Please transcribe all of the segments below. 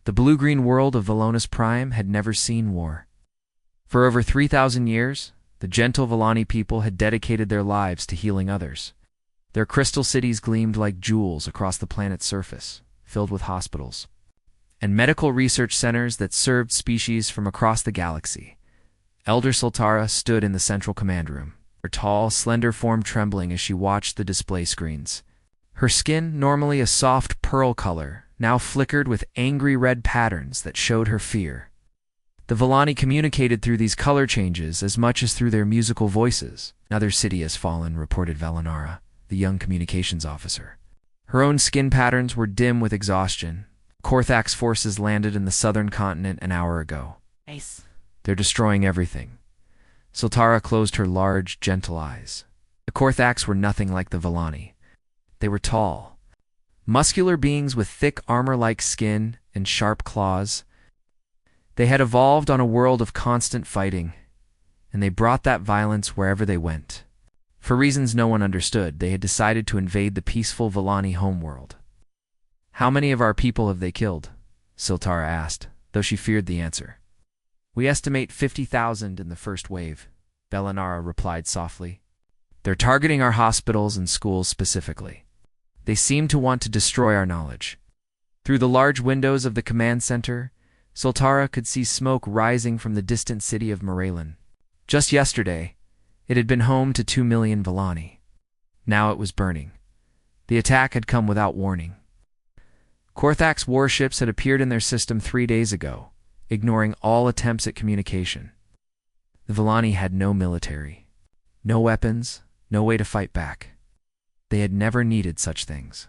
The blue-green world of Velonis Prime had never seen war. For over 3,000 years, the gentle Volani people had dedicated their lives to healing others. Their crystal cities gleamed like jewels across the planet's surface, filled with hospitals and medical research centers that served species from across the galaxy. Elder Sultara stood in the central command room, her tall, slender form trembling as she watched the display screens. Her skin, normally a soft pearl color, now flickered with angry red patterns that showed her fear. The Volani communicated through these color changes as much as through their musical voices. "Another city has fallen," reported Valinara, the young communications officer. Her own skin patterns were dim with exhaustion. Korthak's forces landed in the southern continent an hour ago. Nice. They're destroying everything. Sultara closed her large, gentle eyes. The Korthaks were nothing like the Volani. They were tall, muscular beings with thick armor-like skin and sharp claws. They had evolved on a world of constant fighting, and they brought that violence wherever they went. For reasons no one understood, they had decided to invade the peaceful Volani homeworld. "How many of our people have they killed?" Sultara asked, though she feared the answer. "We estimate 50,000 in the first wave," Valinara replied softly. "They're targeting our hospitals and schools specifically. They seem to want to destroy our knowledge." Through the large windows of the command center, Sultara could see smoke rising from the distant city of Moralen. Just yesterday, it had been home to 2 million Volani. Now it was burning. The attack had come without warning. Korthak's warships had appeared in their system 3 days ago, ignoring all attempts at communication. The Volani had no military, no weapons, no way to fight back. They had never needed such things.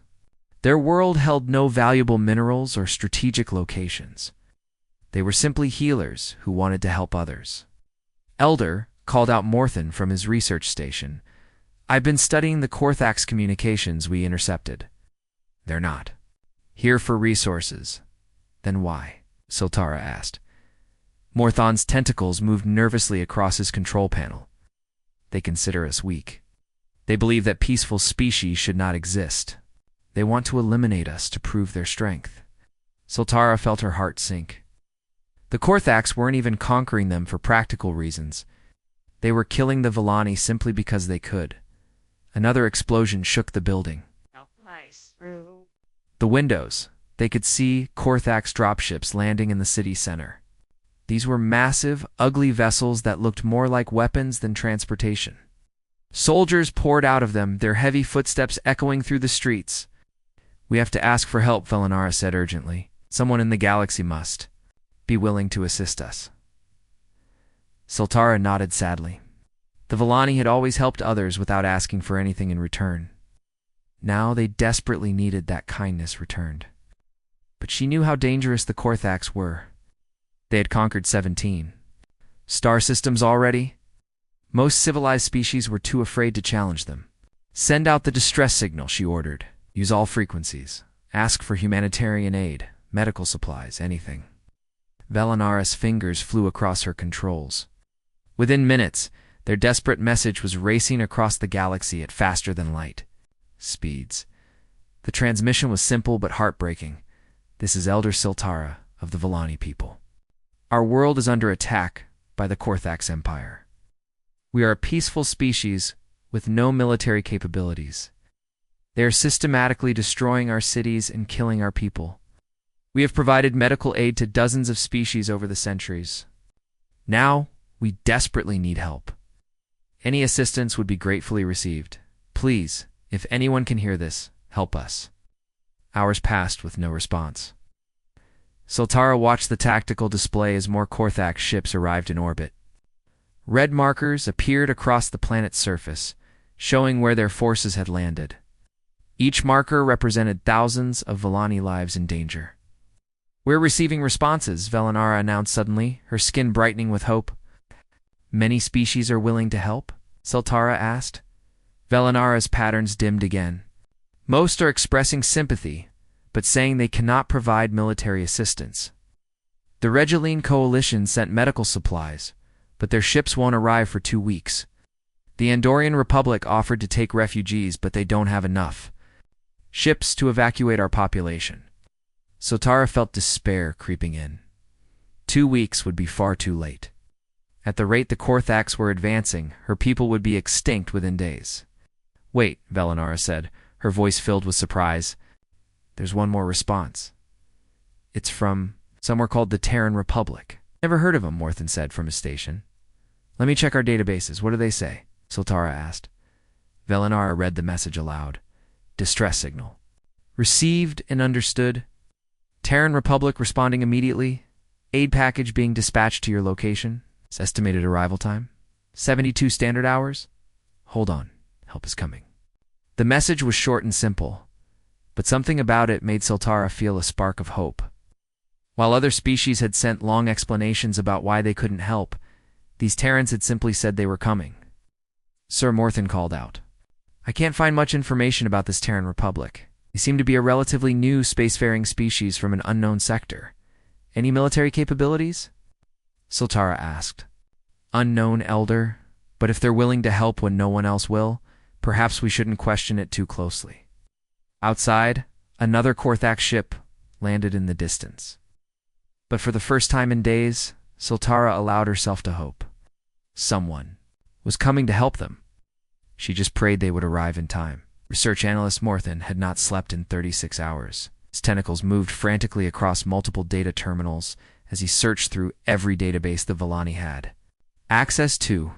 Their world held no valuable minerals or strategic locations. They were simply healers who wanted to help others. Elder called out Morthen from his research station. "I've been studying the Korthak's communications we intercepted. They're not here for resources." "Then why?" Sultara asked. Morthon's tentacles moved nervously across his control panel. "They consider us weak. They believe that peaceful species should not exist. They want to eliminate us to prove their strength." Sultara felt her heart sink. The Korthaks weren't even conquering them for practical reasons. They were killing the Volani simply because they could. Another explosion shook the building. The windows. They could see Korthak's dropships landing in the city center. These were massive, ugly vessels that looked more like weapons than transportation. Soldiers poured out of them, their heavy footsteps echoing through the streets. "We have to ask for help," Valinara said urgently. "Someone in the galaxy must be willing to assist us." Sultara nodded sadly. The Volani had always helped others without asking for anything in return. Now they desperately needed that kindness returned. But she knew how dangerous the Korthaks were. They had conquered 17 star systems already. Most civilized species were too afraid to challenge them. "Send out the distress signal," she ordered. "Use all frequencies. Ask for humanitarian aid, medical supplies, anything." Valinara's fingers flew across her controls. Within minutes, their desperate message was racing across the galaxy at faster than light speeds. The transmission was simple but heartbreaking. "This is Elder Sultara of the Volani people. Our world is under attack by the Korthaks Empire. We are a peaceful species with no military capabilities. They are systematically destroying our cities and killing our people. We have provided medical aid to dozens of species over the centuries. Now, we desperately need help. Any assistance would be gratefully received. Please, if anyone can hear this, help us." Hours passed with no response. Sultara watched the tactical display as more Korthak ships arrived in orbit. Red markers appeared across the planet's surface, showing where their forces had landed. Each marker represented thousands of Volani lives in danger. "We're receiving responses," Valinara announced suddenly, her skin brightening with hope. "Many species are willing to help?" Sultara asked. Valinara's patterns dimmed again. "Most are expressing sympathy, but saying they cannot provide military assistance. The Regeline Coalition sent medical supplies, but their ships won't arrive for 2 weeks. The Andorian Republic offered to take refugees, but they don't have enough ships to evacuate our population." Sotara felt despair creeping in. 2 weeks would be far too late. At the rate the Korthax were advancing, her people would be extinct within days. Wait, Velinara said, her voice filled with surprise. There's one more response. It's from somewhere called the Terran Republic. Never heard of them, Morthen said from his station. Let me check our databases. What do they say? Sultara asked. Velinara read the message aloud. Distress signal. Received and understood. Terran Republic responding immediately. Aid package being dispatched to your location. Its estimated arrival time. 72 standard hours. Hold on. Help is coming. The message was short and simple, but something about it made Sultara feel a spark of hope. While other species had sent long explanations about why they couldn't help, these Terrans had simply said they were coming. Sir Morthen called out. I can't find much information about this Terran Republic. They seem to be a relatively new spacefaring species from an unknown sector. Any military capabilities? Sultara asked. Unknown, Elder, but if they're willing to help when no one else will, perhaps we shouldn't question it too closely. Outside, another Korthax ship landed in the distance. But for the first time in days, Sultara allowed herself to hope. Someone was coming to help them. She just prayed they would arrive in time. Research analyst Morthen had not slept in 36 hours. His tentacles moved frantically across multiple data terminals as he searched through every database the Villani had access to.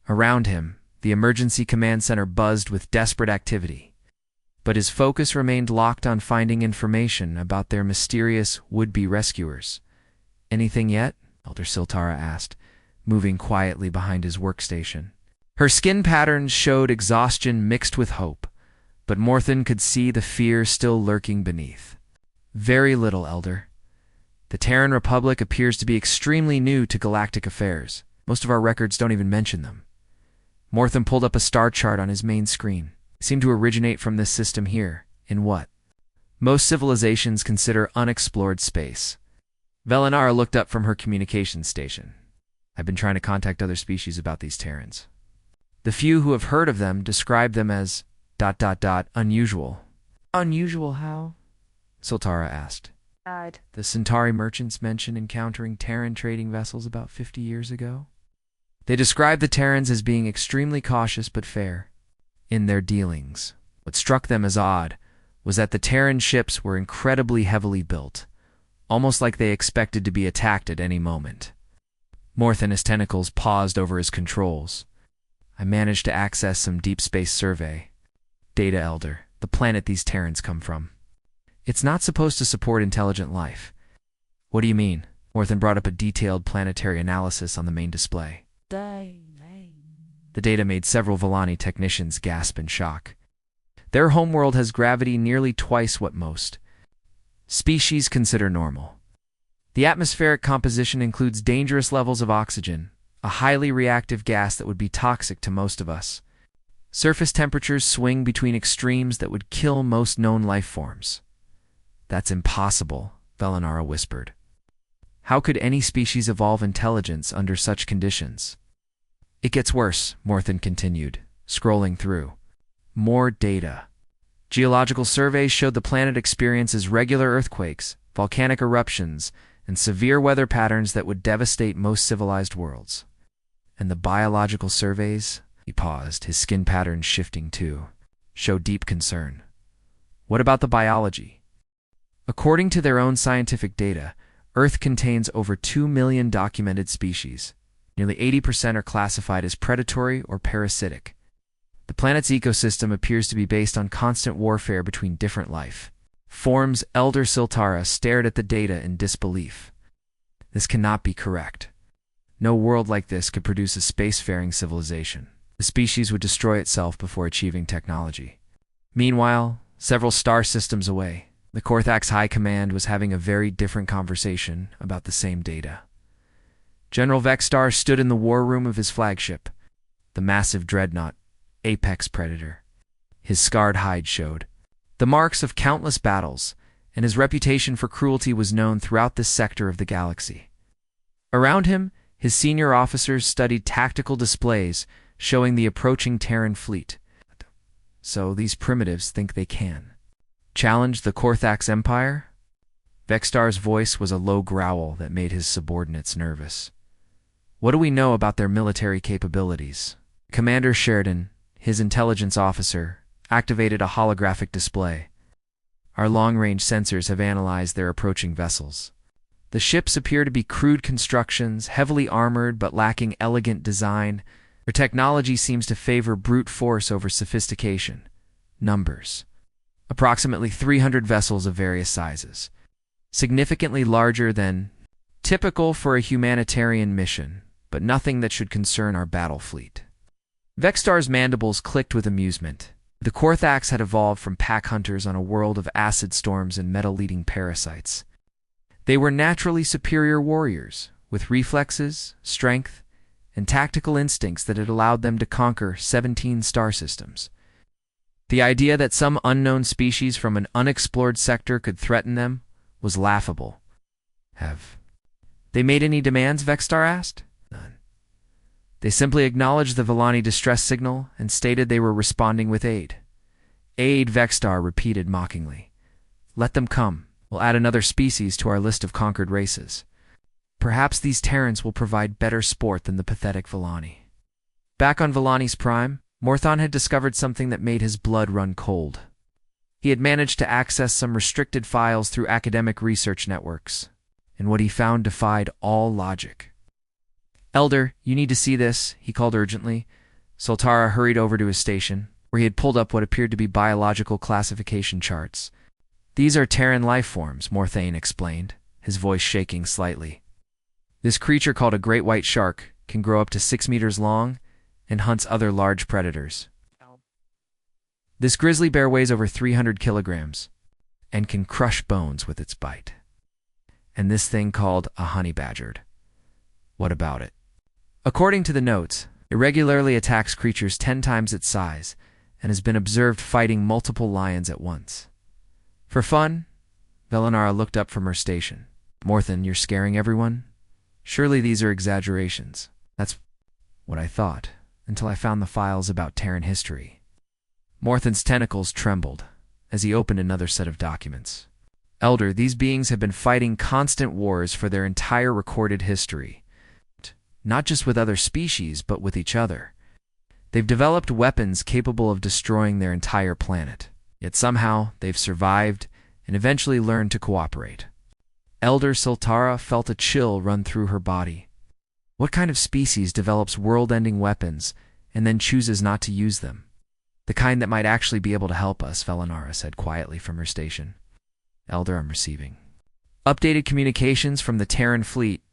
Around him, the emergency command center buzzed with desperate activity. But his focus remained locked on finding information about their mysterious would-be rescuers. Anything yet? Elder Sultara asked, moving quietly behind his workstation. Her skin patterns showed exhaustion mixed with hope, but Morthen could see the fear still lurking beneath. Very little, Elder. The Terran Republic appears to be extremely new to galactic affairs. Most of our records don't even mention them. Morthen pulled up a star chart on his main screen. They seem to originate from this system here, in what most civilizations consider unexplored space. Velinara looked up from her communications station. I've been trying to contact other species about these Terrans. The few who have heard of them describe them as ... unusual. Unusual how? Sultara asked. The Centauri merchants mentioned encountering Terran trading vessels about 50 years ago. They described the Terrans as being extremely cautious but fair in their dealings. What struck them as odd was that the Terran ships were incredibly heavily built, almost like they expected to be attacked at any moment. Morthen, his tentacles paused over his controls. I managed to access some deep space survey data, Elder. The planet these Terrans come from. It's not supposed to support intelligent life. What do you mean? Morthen brought up a detailed planetary analysis on the main display. The data made several Villani technicians gasp in shock. Their homeworld has gravity nearly twice what most species consider normal. The atmospheric composition includes dangerous levels of oxygen, a highly reactive gas that would be toxic to most of us. Surface temperatures swing between extremes that would kill most known life forms. That's impossible, Velinara whispered. How could any species evolve intelligence under such conditions? It gets worse, Morthen continued, scrolling through more data. Geological surveys showed the planet experiences regular earthquakes, volcanic eruptions, and severe weather patterns that would devastate most civilized worlds. And the biological surveys, he paused, his skin patterns shifting too, show deep concern. What about the biology? According to their own scientific data, Earth contains over 2 million documented species. Nearly 80% are classified as predatory or parasitic. The planet's ecosystem appears to be based on constant warfare between different life forms. Elder Sultara stared at the data in disbelief. This cannot be correct. No world like this could produce a spacefaring civilization. The species would destroy itself before achieving technology. Meanwhile, several star systems away, the Korthax High Command was having a very different conversation about the same data. General Vexstar stood in the war room of his flagship, the massive dreadnought, Apex Predator. His scarred hide showed the marks of countless battles, and his reputation for cruelty was known throughout this sector of the galaxy. Around him, his senior officers studied tactical displays showing the approaching Terran fleet. So these primitives think they can challenge the Korthax Empire? Vextar's voice was a low growl that made his subordinates nervous. "What do we know about their military capabilities?" Commander Sheridan, his intelligence officer, activated a holographic display. "Our long-range sensors have analyzed their approaching vessels. The ships appear to be crude constructions, heavily armored but lacking elegant design. Their technology seems to favor brute force over sophistication. Numbers: approximately 300 vessels of various sizes, significantly larger than typical for a humanitarian mission, but nothing that should concern our battle fleet." Vextar's mandibles clicked with amusement. The Korthax had evolved from pack hunters on a world of acid storms and metal-eating parasites. They were naturally superior warriors, with reflexes, strength, and tactical instincts that had allowed them to conquer 17 star systems. The idea that some unknown species from an unexplored sector could threaten them was laughable. "Have they made any demands?" Vextar asked. "None. They simply acknowledged the Villani distress signal and stated they were responding with aid." "Aid," Vextar repeated mockingly. "Let them come. We'll add another species to our list of conquered races. Perhaps these Terrans will provide better sport than the pathetic Villani." Back on Villani's Prime, Morthon had discovered something that made his blood run cold. He had managed to access some restricted files through academic research networks, and what he found defied all logic. "Elder, you need to see this," he called urgently. Soltara hurried over to his station, where he had pulled up what appeared to be biological classification charts. "These are Terran life forms," Morthane explained, his voice shaking slightly. "This creature, called a great white shark, can grow up to 6 meters long and hunts other large predators. This grizzly bear weighs over 300 kilograms and can crush bones with its bite. And this thing called a honey badger. What about it? According to the notes, it regularly attacks creatures 10 times its size and has been observed fighting multiple lions at once." "For fun?" Velinara looked up from her station. "Morthon, you're scaring everyone? Surely these are exaggerations." "That's what I thought, until I found the files about Terran history." Morthon's tentacles trembled as he opened another set of documents. "Elder, these beings have been fighting constant wars for their entire recorded history. Not just with other species, but with each other. They've developed weapons capable of destroying their entire planet. Yet somehow they've survived and eventually learned to cooperate." Elder Soltara felt a chill run through her body. What kind of species develops world-ending weapons and then chooses not to use them? "The kind that might actually be able to help us," Velinara said quietly from her station. "Elder, I'm receiving updated communications from the Terran fleet.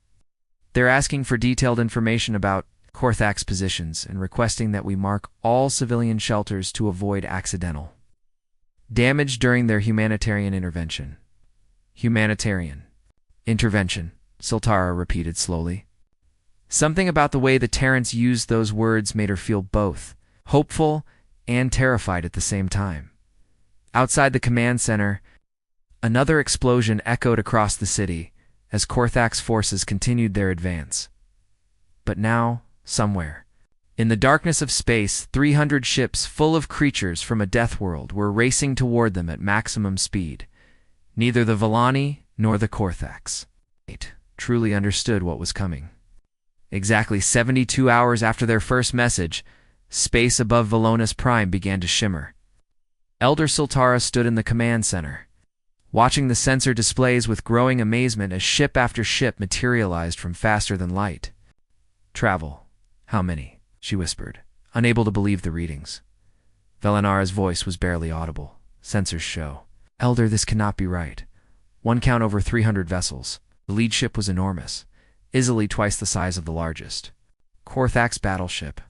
They're asking for detailed information about Korthax positions and requesting that we mark all civilian shelters to avoid accidental damage during their humanitarian intervention." "Humanitarian intervention," Soltara repeated slowly. Something about the way the Terrans used those words made her feel both hopeful and terrified at the same time. Outside the command center, another explosion echoed across the city as Korthax forces continued their advance. But now, somewhere in the darkness of space, 300 ships full of creatures from a death world were racing toward them at maximum speed. Neither the Villani nor the Korthax truly understood what was coming. Exactly 72 hours after their first message, space above Velona's Prime began to shimmer. Elder Soltara stood in the command center, watching the sensor displays with growing amazement as ship after ship materialized from faster than light. "Travel. How many?" she whispered, unable to believe the readings. Velinara's voice was barely audible. "Sensors show." "Elder, this cannot be right. One count over 300 vessels. The lead ship was enormous, easily twice the size of the largest. Korthax battleship.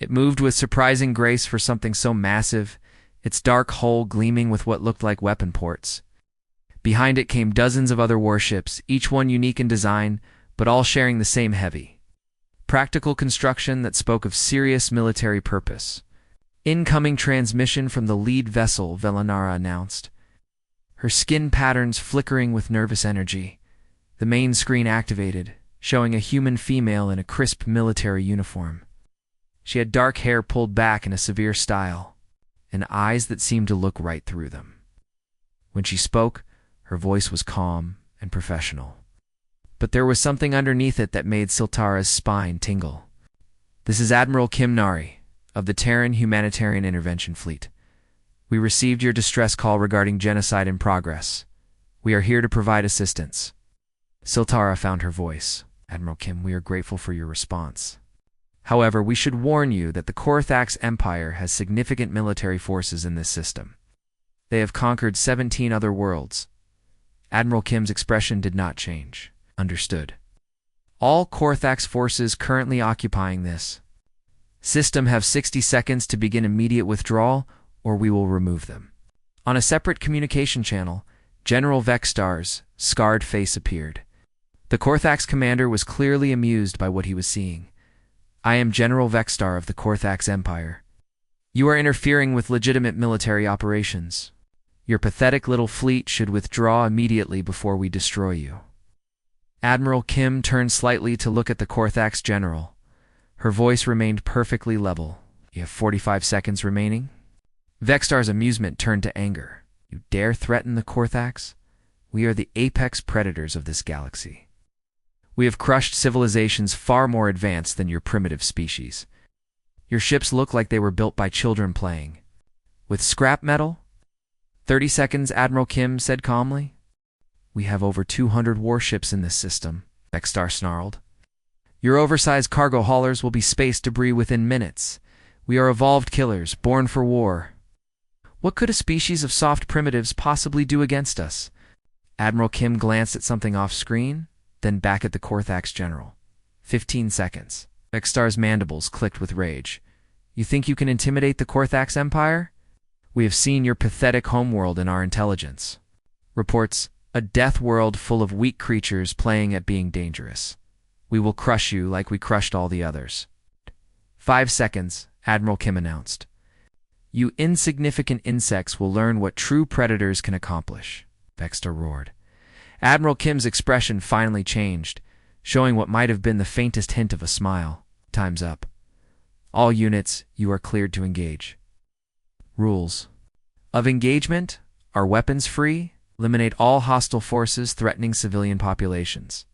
It moved with surprising grace for something so massive, its dark hull gleaming with what looked like weapon ports. Behind it came dozens of other warships, each one unique in design, but all sharing the same heavy, practical construction that spoke of serious military purpose. "Incoming transmission from the lead vessel," Velinara announced, her skin patterns flickering with nervous energy. The main screen activated, showing a human female in a crisp military uniform. She had dark hair pulled back in a severe style, and eyes that seemed to look right through them. When she spoke, her voice was calm and professional. But there was something underneath it that made Siltara's spine tingle. "This is Admiral Kim Nari, of the Terran Humanitarian Intervention Fleet. We received your distress call regarding genocide in progress. We are here to provide assistance." Siltara found her voice. "Admiral Kim, we are grateful for your response. However, we should warn you that the Korthax Empire has significant military forces in this system. They have conquered 17 other worlds." Admiral Kim's expression did not change. "Understood. All Korthax forces currently occupying this system have 60 seconds to begin immediate withdrawal, or we will remove them." On a separate communication channel, General Vexstar's scarred face appeared. The Korthax commander was clearly amused by what he was seeing. "I am General Vexstar of the Korthax Empire. You are interfering with legitimate military operations. Your pathetic little fleet should withdraw immediately before we destroy you." Admiral Kim turned slightly to look at the Korthax general. Her voice remained perfectly level. "You have 45 seconds remaining?" Vexstar's amusement turned to anger. "You dare threaten the Korthax? We are the apex predators of this galaxy. We have crushed civilizations far more advanced than your primitive species. Your ships look like they were built by children playing with scrap metal." 30 seconds, Admiral Kim said calmly. "We have over 200 warships in this system," Vexstar snarled. "Your oversized cargo haulers will be space debris within minutes. We are evolved killers, born for war. What could a species of soft primitives possibly do against us?" Admiral Kim glanced at something off-screen, then back at the Korthax general. 15 seconds. Vexstar's mandibles clicked with rage. "You think you can intimidate the Korthax Empire? We have seen your pathetic homeworld in our intelligence. Reports, a death world full of weak creatures playing at being dangerous. We will crush you like we crushed all the others." 5 seconds, Admiral Kim announced. "You insignificant insects will learn what true predators can accomplish," Vexstar roared. Admiral Kim's expression finally changed, showing what might have been the faintest hint of a smile. "Time's up. All units, you are cleared to engage. Rules of engagement are weapons free, eliminate all hostile forces threatening civilian populations."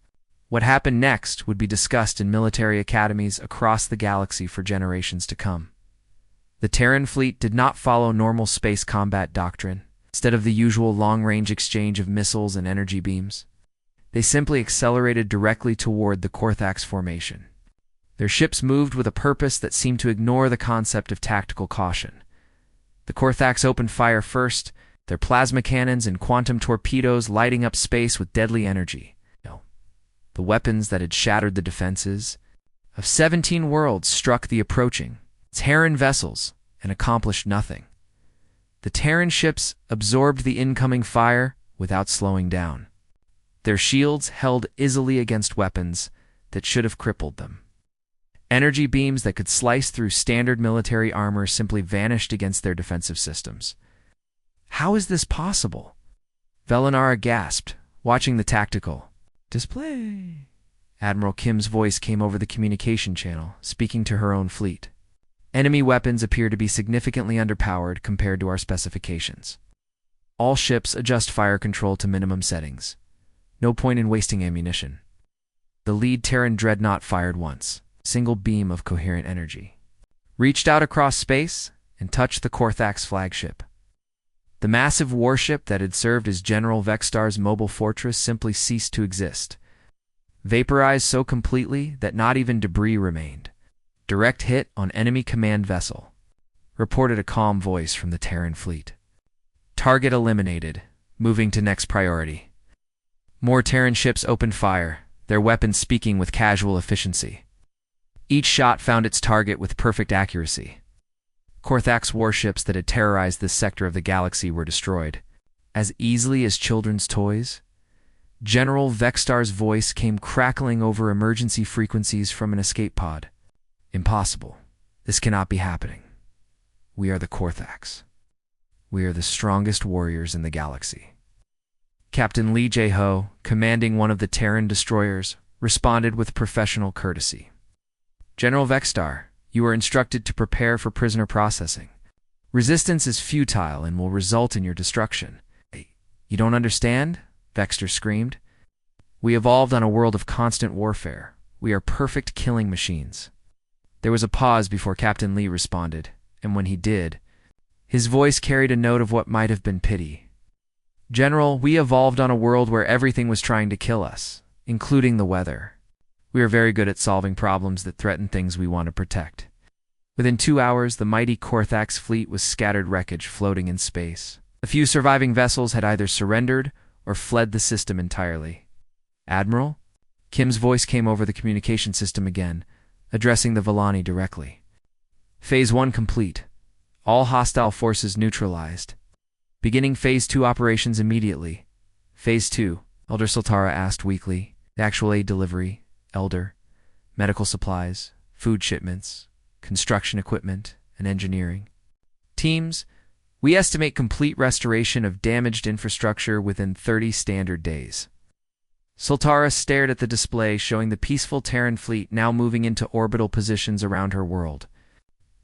What happened next would be discussed in military academies across the galaxy for generations to come. The Terran fleet did not follow normal space combat doctrine. Instead of the usual long-range exchange of missiles and energy beams, they simply accelerated directly toward the Korthax formation. Their ships moved with a purpose that seemed to ignore the concept of tactical caution. The Korthax opened fire first, their plasma cannons and quantum torpedoes lighting up space with deadly energy. The weapons that had shattered the defenses of 17 worlds struck the approaching Terran vessels and accomplished nothing. The Terran ships absorbed the incoming fire without slowing down. Their shields held easily against weapons that should have crippled them. Energy beams that could slice through standard military armor simply vanished against their defensive systems. "How is this possible?" Velinara gasped, watching the tactical display. Admiral Kim's voice came over the communication channel, speaking to her own fleet. "Enemy weapons appear to be significantly underpowered compared to our specifications. All ships adjust fire control to minimum settings. No point in wasting ammunition." The lead Terran dreadnought fired once, single beam of coherent energy, reached out across space and touched the Korthax flagship. The massive warship that had served as General Vexstar's mobile fortress simply ceased to exist, vaporized so completely that not even debris remained. "Direct hit on enemy command vessel," reported a calm voice from the Terran fleet. "Target eliminated. Moving to next priority." More Terran ships opened fire, their weapons speaking with casual efficiency. Each shot found its target with perfect accuracy. Korthax warships that had terrorized this sector of the galaxy were destroyed, as easily as children's toys. General Vexstar's voice came crackling over emergency frequencies from an escape pod. "Impossible. This cannot be happening. We are the Korthax. We are the strongest warriors in the galaxy." Captain Lee Jae-ho, commanding one of the Terran destroyers, responded with professional courtesy. "General Vexstar, you are instructed to prepare for prisoner processing. Resistance is futile and will result in your destruction." "You don't understand?" Vexstar screamed. We evolved on a world of constant warfare. We are perfect killing machines. There was a pause before Captain Lee responded, and when he did, his voice carried a note of what might have been pity. General, we evolved on a world where everything was trying to kill us, including the weather. We are very good at solving problems that threaten things we want to protect. Within 2 hours, the mighty Korthax fleet was scattered wreckage floating in space. The few surviving vessels had either surrendered or fled the system entirely. Admiral? Kim's voice came over the communication system again, addressing the Villani directly. Phase 1 complete. All hostile forces neutralized. Beginning Phase 2 operations immediately. Phase 2, Elder Sultara asked weakly. Actual aid delivery, Elder, medical supplies, food shipments, construction equipment, and engineering. Teams, we estimate complete restoration of damaged infrastructure within 30 standard days. Sultara stared at the display showing the peaceful Terran fleet now moving into orbital positions around her world.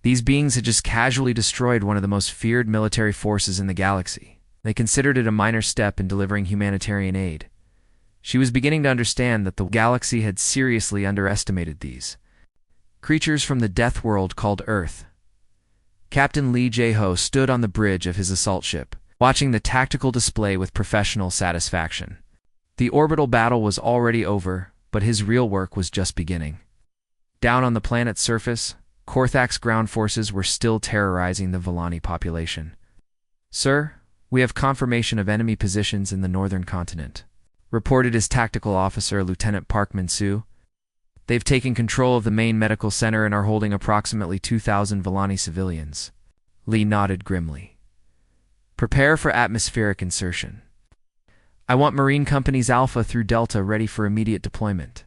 These beings had just casually destroyed one of the most feared military forces in the galaxy. They considered it a minor step in delivering humanitarian aid. She was beginning to understand that the galaxy had seriously underestimated these creatures from the death world called Earth. Captain Lee Jae-ho stood on the bridge of his assault ship, watching the tactical display with professional satisfaction. The orbital battle was already over, but his real work was just beginning. Down on the planet's surface, Korthax ground forces were still terrorizing the Villani population. Sir, we have confirmation of enemy positions in the northern continent, reported his tactical officer, Lieutenant Park Min-soo. They've taken control of the main medical center and are holding approximately 2,000 Villani civilians. Lee nodded grimly. Prepare for atmospheric insertion. I want Marine Companies Alpha through Delta ready for immediate deployment.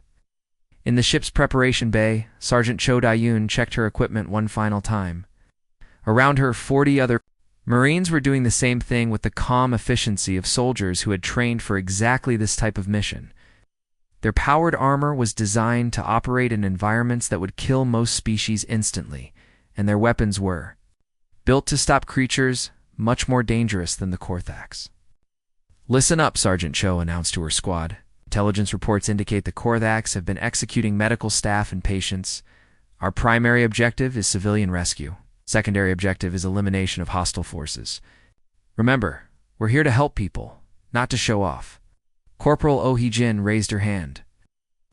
In the ship's preparation bay, Sergeant Cho Dai-yoon checked her equipment one final time. Around her, 40 other Marines were doing the same thing with the calm efficiency of soldiers who had trained for exactly this type of mission. Their powered armor was designed to operate in environments that would kill most species instantly, and their weapons were built to stop creatures much more dangerous than the Korthax. Listen up, Sergeant Cho announced to her squad. Intelligence reports indicate the Korthax have been executing medical staff and patients. Our primary objective is civilian rescue. Secondary objective is elimination of hostile forces. Remember, we're here to help people, not to show off. Corporal Oh Hee-jin raised her hand.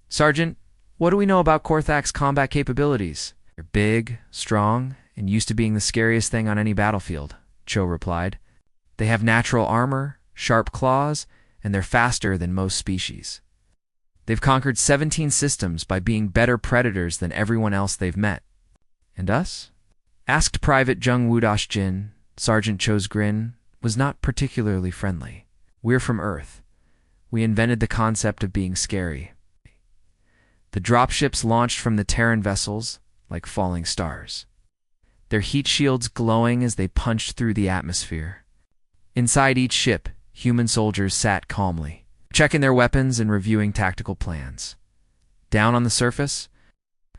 Sergeant, what do we know about Korthax combat capabilities? They're big, strong, and used to being the scariest thing on any battlefield, Cho replied. They have natural armor, sharp claws, and they're faster than most species. They've conquered 17 systems by being better predators than everyone else they've met. And us? Asked Private Jung Woo-dash-jin. Sergeant Cho's grin was not particularly friendly. We're from Earth. We invented the concept of being scary. The dropships launched from the Terran vessels like falling stars, their heat shields glowing as they punched through the atmosphere. Inside each ship, human soldiers sat calmly, checking their weapons and reviewing tactical plans. Down on the surface,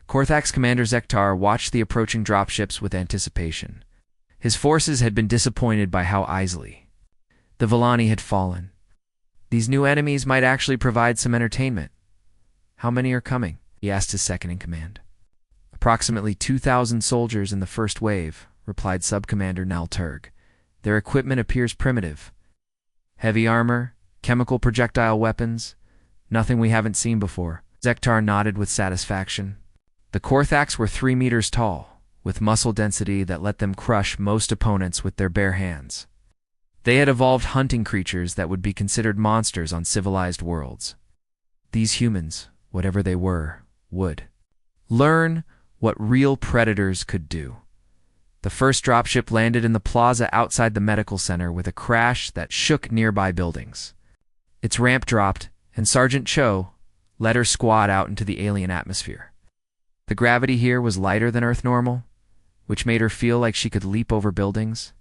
Korthax Commander Zektar watched the approaching dropships with anticipation. His forces had been disappointed by how easily the Villani had fallen. These new enemies might actually provide some entertainment. How many are coming? He asked his second-in-command. Approximately 2,000 soldiers in the first wave, replied Sub-Commander Nalturg. Their equipment appears primitive. Heavy armor, chemical projectile weapons, nothing we haven't seen before. Zektar nodded with satisfaction. The Korthax were 3 meters tall, with muscle density that let them crush most opponents with their bare hands. They had evolved hunting creatures that would be considered monsters on civilized worlds. These humans, whatever they were, would learn what real predators could do. The first dropship landed in the plaza outside the medical center with a crash that shook nearby buildings. Its ramp dropped, and Sergeant Cho led her squad out into the alien atmosphere. The gravity here was lighter than Earth normal, which made her feel like she could leap over buildings.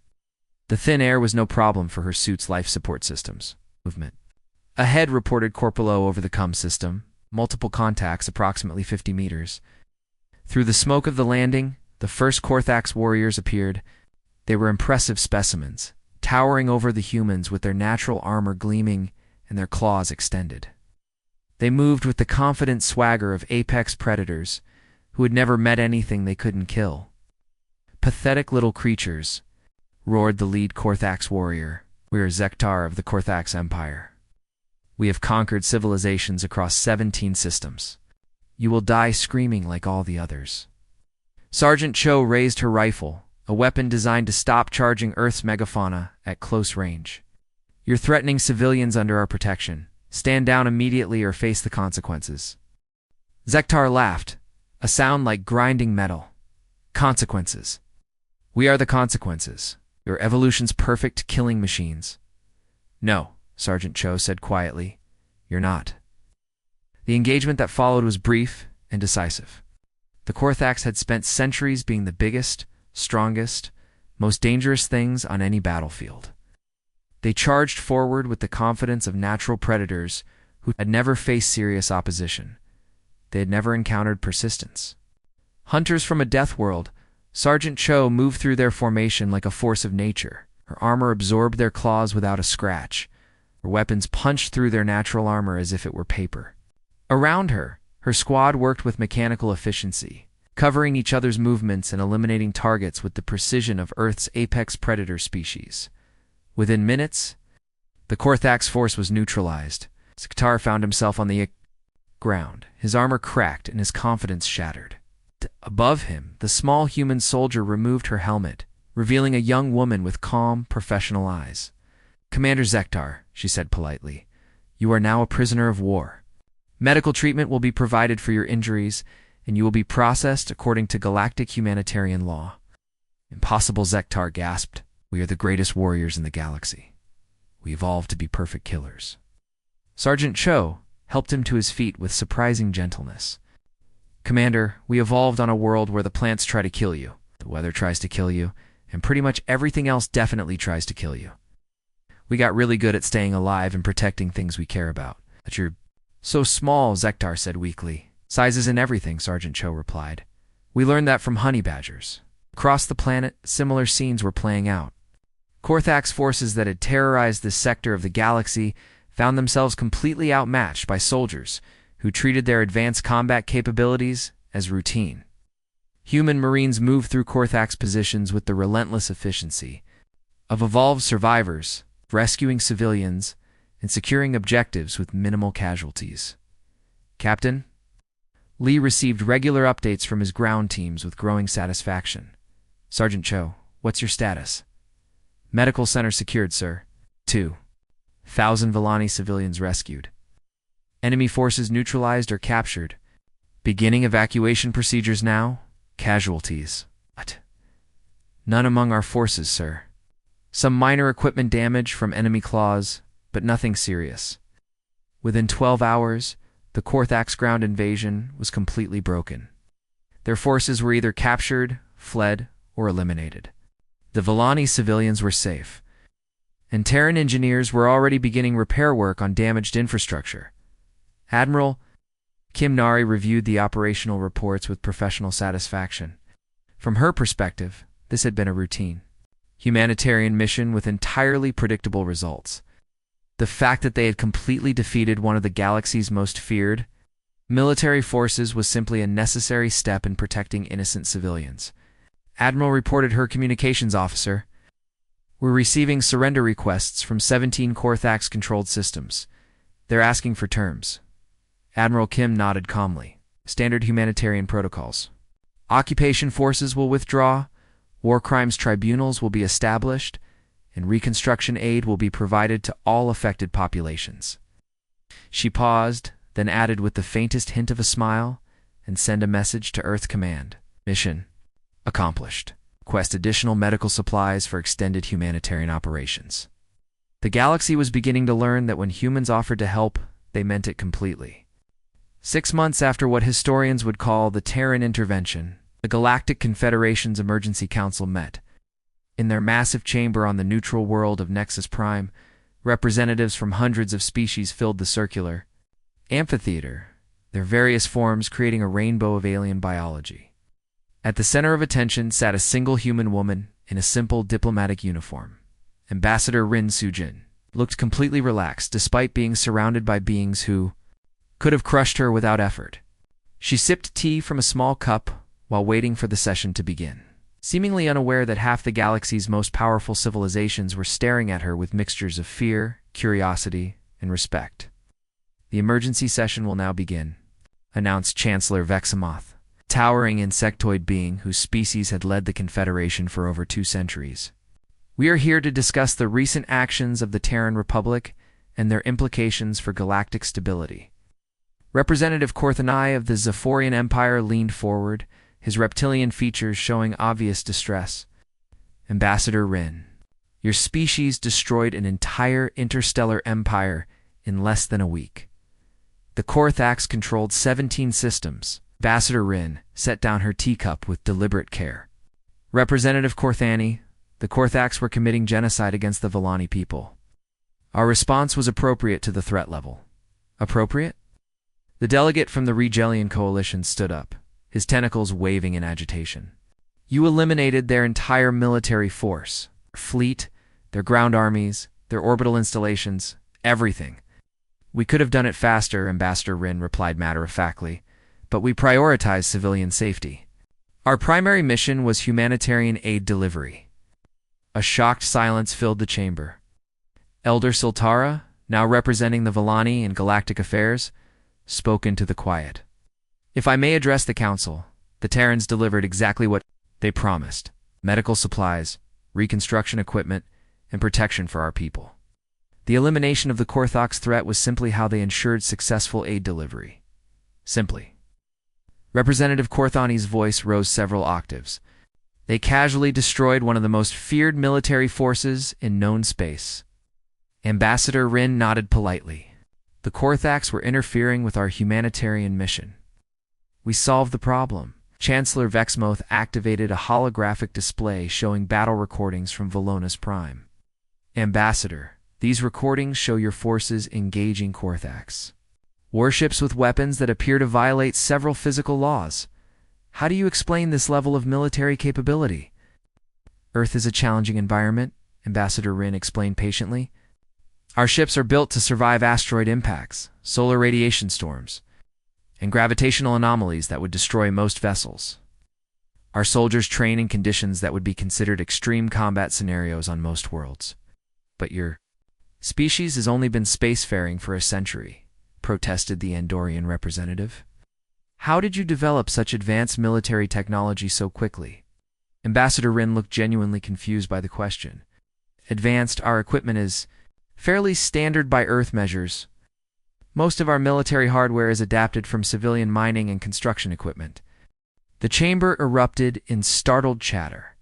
The thin air was no problem for her suit's life support systems. Movement. Ahead, reported Corporal O over the comm system. Multiple contacts, approximately 50 meters. Through the smoke of the landing, the first Korthax warriors appeared. They were impressive specimens, towering over the humans with their natural armor gleaming and their claws extended. They moved with the confident swagger of apex predators who had never met anything they couldn't kill. "Pathetic little creatures," roared the lead Korthax warrior. "We are Zektar of the Korthax Empire. We have conquered civilizations across 17 systems. You will die screaming like all the others." Sergeant Cho raised her rifle, a weapon designed to stop charging Earth's megafauna at close range. "You're threatening civilians under our protection. Stand down immediately or face the consequences." Zektar laughed, a sound like grinding metal. "Consequences. We are the consequences. Your evolution's perfect killing machines." "No," Sergeant Cho said quietly. "You're not." The engagement that followed was brief and decisive. The Korthax had spent centuries being the biggest, strongest, most dangerous things on any battlefield. They charged forward with the confidence of natural predators who had never faced serious opposition. They had never encountered persistence. Hunters from a death world, Sergeant Cho moved through their formation like a force of nature. Her armor absorbed their claws without a scratch. Her weapons punched through their natural armor as if it were paper. Around her, her squad worked with mechanical efficiency, covering each other's movements and eliminating targets with the precision of Earth's apex predator species. Within minutes, the Korthax force was neutralized. Zektar found himself on the ground, his armor cracked and his confidence shattered. Above him, the small human soldier removed her helmet, revealing a young woman with calm, professional eyes. "Commander Zektar," she said politely, "you are now a prisoner of war. Medical treatment will be provided for your injuries, and you will be processed according to galactic humanitarian law." "Impossible," Zektar gasped. "We are the greatest warriors in the galaxy. We evolved to be perfect killers." Sergeant Cho helped him to his feet with surprising gentleness. "Commander, we evolved on a world where the plants try to kill you, the weather tries to kill you, and pretty much everything else definitely tries to kill you. We got really good at staying alive and protecting things we care about. But you're so small," Zektar said weakly. "Size isn't everything," Sergeant Cho replied. "We learned that from honey badgers." Across the planet, similar scenes were playing out. Korthax forces that had terrorized this sector of the galaxy found themselves completely outmatched by soldiers who treated their advanced combat capabilities as routine. Human Marines moved through Korthax positions with the relentless efficiency of evolved survivors, rescuing civilians and securing objectives with minimal casualties. "Captain?" Lee received regular updates from his ground teams with growing satisfaction. "Sergeant Cho, what's your status?" "Medical center secured, sir. 2,000 Villani civilians rescued. Enemy forces neutralized or captured. Beginning evacuation procedures now. Casualties." "What?" "None among our forces, sir. Some minor equipment damage from enemy claws, but nothing serious." Within 12 hours, the Korthax ground invasion was completely broken. Their forces were either captured, fled, or eliminated. The Villani civilians were safe, and Terran engineers were already beginning repair work on damaged infrastructure. Admiral Kim Nari reviewed the operational reports with professional satisfaction. From her perspective, this had been a routine humanitarian mission with entirely predictable results. The fact that they had completely defeated one of the galaxy's most feared military forces was simply a necessary step in protecting innocent civilians. Admiral reported her communications officer, "We're receiving surrender requests from 17 Korthax-controlled systems. They're asking for terms." Admiral Kim nodded calmly. "Standard humanitarian protocols. Occupation forces will withdraw, war crimes tribunals will be established, and reconstruction aid will be provided to all affected populations." She paused, then added with the faintest hint of a smile, "And send a message to Earth Command. Mission accomplished. Request additional medical supplies for extended humanitarian operations." The galaxy was beginning to learn that when humans offered to help, they meant it completely. 6 months after what historians would call the Terran intervention, the Galactic Confederation's Emergency Council met. In their massive chamber on the neutral world of Nexus Prime, representatives from hundreds of species filled the circular amphitheater, their various forms creating a rainbow of alien biology. At the center of attention sat a single human woman in a simple diplomatic uniform. Ambassador Rin Sujin looked completely relaxed despite being surrounded by beings who could have crushed her without effort. She sipped tea from a small cup while waiting for the session to begin, seemingly unaware that half the galaxy's most powerful civilizations were staring at her with mixtures of fear, curiosity, and respect. "The emergency session will now begin," announced Chancellor Vexamoth, a towering insectoid being whose species had led the Confederation for over 2 centuries. "We are here to discuss the recent actions of the Terran Republic and their implications for galactic stability." Representative Corthanai of the Zephyrian Empire leaned forward, his reptilian features showing obvious distress. "Ambassador Rin, your species destroyed an entire interstellar empire in less than a week. The Korthax controlled 17 systems." Ambassador Rin set down her teacup with deliberate care. "Representative Korthani, the Korthax were committing genocide against the Volani people. Our response was appropriate to the threat level." "Appropriate?" The delegate from the Regelian Coalition stood up, his tentacles waving in agitation. "You eliminated their entire military force, their fleet, their ground armies, their orbital installations, everything." "We could have done it faster," Ambassador Rin replied matter-of-factly, "but we prioritized civilian safety. Our primary mission was humanitarian aid delivery." A shocked silence filled the chamber. Elder Siltara, now representing the Volani in galactic affairs, spoke into the quiet. "If I may address the Council, the Terrans delivered exactly what they promised: medical supplies, reconstruction equipment, and protection for our people. The elimination of the Korthox threat was simply how they ensured successful aid delivery. Simply." Representative Korthani's voice rose several octaves. "They casually destroyed one of the most feared military forces in known space." Ambassador Rin nodded politely. "The Korthax were interfering with our humanitarian mission. We solved the problem." Chancellor Vexmoth activated a holographic display showing battle recordings from Valonis Prime. "Ambassador, these recordings show your forces engaging Korthax. Warships with weapons that appear to violate several physical laws. How do you explain this level of military capability?" "Earth is a challenging environment," Ambassador Rin explained patiently. "Our ships are built to survive asteroid impacts, solar radiation storms, and gravitational anomalies that would destroy most vessels. Our soldiers train in conditions that would be considered extreme combat scenarios on most worlds. But your species has only been spacefaring for a century," protested the Andorian representative. "How did you develop such advanced military technology so quickly?" Ambassador Rin looked genuinely confused by the question. "Advanced, our equipment is fairly standard by Earth measures. Most of our military hardware is adapted from civilian mining and construction equipment." The chamber erupted in startled chatter.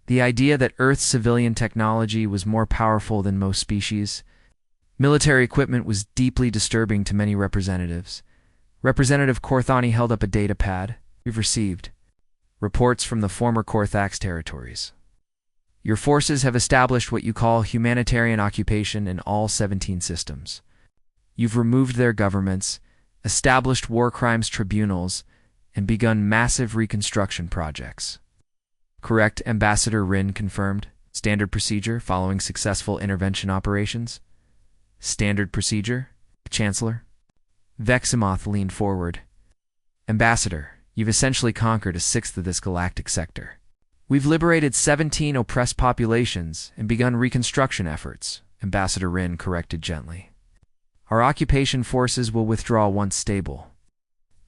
The idea that Earth's civilian technology was more powerful than most species' military equipment was deeply disturbing to many representatives. Representative Korthani held up a data pad. "We've received reports from the former Korthax territories. Your forces have established what you call humanitarian occupation in all 17 systems. You've removed their governments, established war crimes tribunals, and begun massive reconstruction projects." "Correct," Ambassador Rin confirmed. "Standard procedure following successful intervention operations." "Standard procedure, Chancellor?" Vexamoth leaned forward. "Ambassador, you've essentially conquered a sixth of this galactic sector. We've liberated 17 oppressed populations and begun reconstruction efforts," Ambassador Rin corrected gently. "Our occupation forces will withdraw once stable.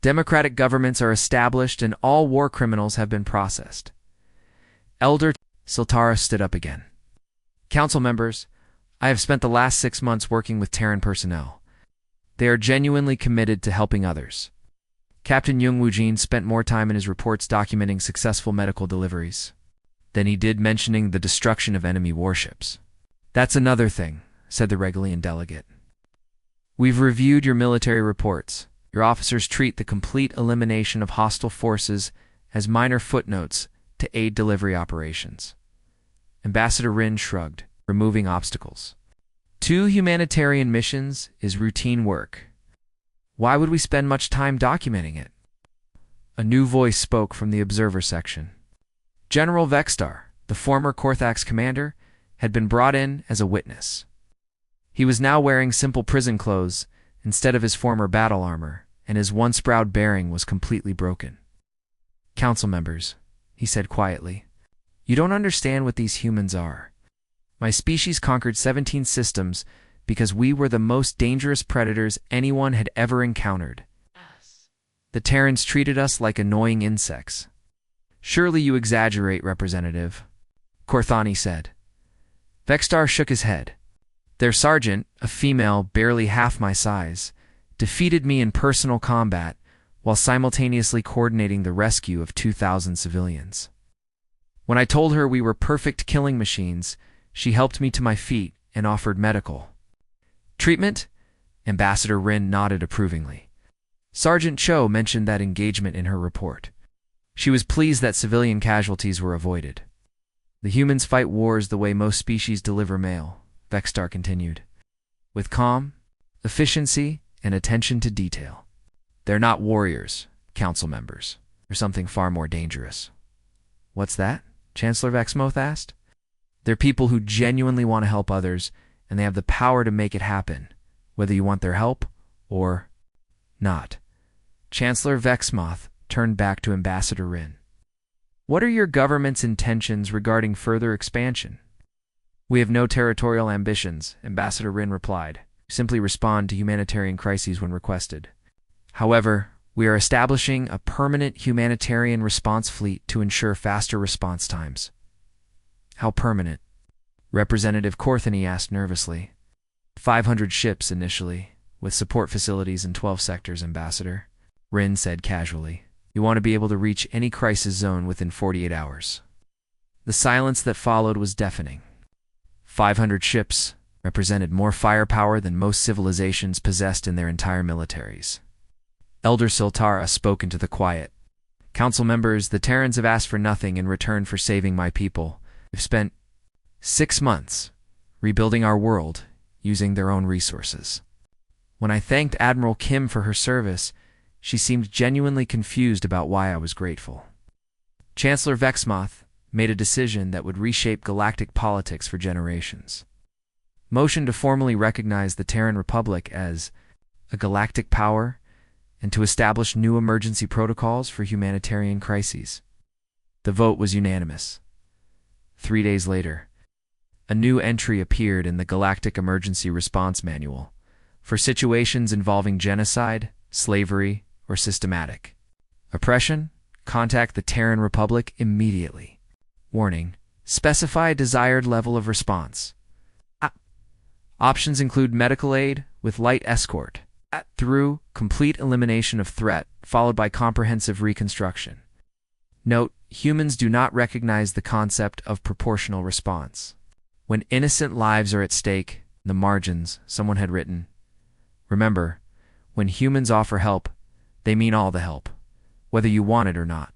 Democratic governments are established and all war criminals have been processed." Elder Siltara stood up again. "Council members, I have spent the last 6 months working with Terran personnel. They are genuinely committed to helping others. Captain Jung Woojin spent more time in his reports documenting successful medical deliveries than he did mentioning the destruction of enemy warships." "That's another thing," said the Regalian delegate. "We've reviewed your military reports. Your officers treat the complete elimination of hostile forces as minor footnotes to aid delivery operations." Ambassador Rin shrugged, removing obstacles. 2 humanitarian missions is routine work. Why would we spend much time documenting it?" A new voice spoke from the observer section. General Vextar, the former Korthax commander, had been brought in as a witness. He was now wearing simple prison clothes instead of his former battle armor, and his once proud bearing was completely broken. "Council members," he said quietly, "you don't understand what these humans are. My species conquered 17 systems because we were the most dangerous predators anyone had ever encountered. The Terrans treated us like annoying insects." "Surely you exaggerate, Representative," Corthani said. Vexstar shook his head. "Their sergeant, a female barely half my size, defeated me in personal combat while simultaneously coordinating the rescue of 2,000 civilians. When I told her we were perfect killing machines, she helped me to my feet and offered medical treatment." Ambassador Rin nodded approvingly. Sergeant Cho mentioned that engagement in her report. She was pleased that civilian casualties were avoided. "The humans fight wars the way most species deliver mail," Vexstar continued, "with calm, efficiency, and attention to detail. They're not warriors, council members. They're something far more dangerous." "What's that?" Chancellor Vexmoth asked. "They're people who genuinely want to help others, and they have the power to make it happen, whether you want their help or not." Chancellor Vexmoth turned back to Ambassador Rin. "What are your government's intentions regarding further expansion?" "We have no territorial ambitions," Ambassador Rin replied. "We simply respond to humanitarian crises when requested. However, we are establishing a permanent humanitarian response fleet to ensure faster response times." "How permanent?" Representative Corthany asked nervously. 500 ships initially, with support facilities in 12 sectors, Ambassador," Rin said casually. "You want to be able to reach any crisis zone within 48 hours. The silence that followed was deafening. 500 ships represented more firepower than most civilizations possessed in their entire militaries. Elder Siltara spoke into the quiet. "Council members, the Terrans have asked for nothing in return for saving my people. They've spent 6 months rebuilding our world using their own resources." When I thanked Admiral Kim for her service, she seemed genuinely confused about why I was grateful. Chancellor Vexmoth made a decision that would reshape galactic politics for generations. Motion to formally recognize the Terran Republic as a galactic power and to establish new emergency protocols for humanitarian crises. The vote was unanimous. 3 days later, a new entry appeared in the Galactic Emergency Response Manual for situations involving genocide, slavery, or systematic oppression. Contact the Terran Republic immediately. Warning: specify a desired level of response. Options include medical aid with light escort through complete elimination of threat, followed by comprehensive reconstruction. Note: humans do not recognize the concept of proportional response. When innocent lives are at stake, the margins, someone had written. Remember, when humans offer help, they mean all the help, whether you want it or not.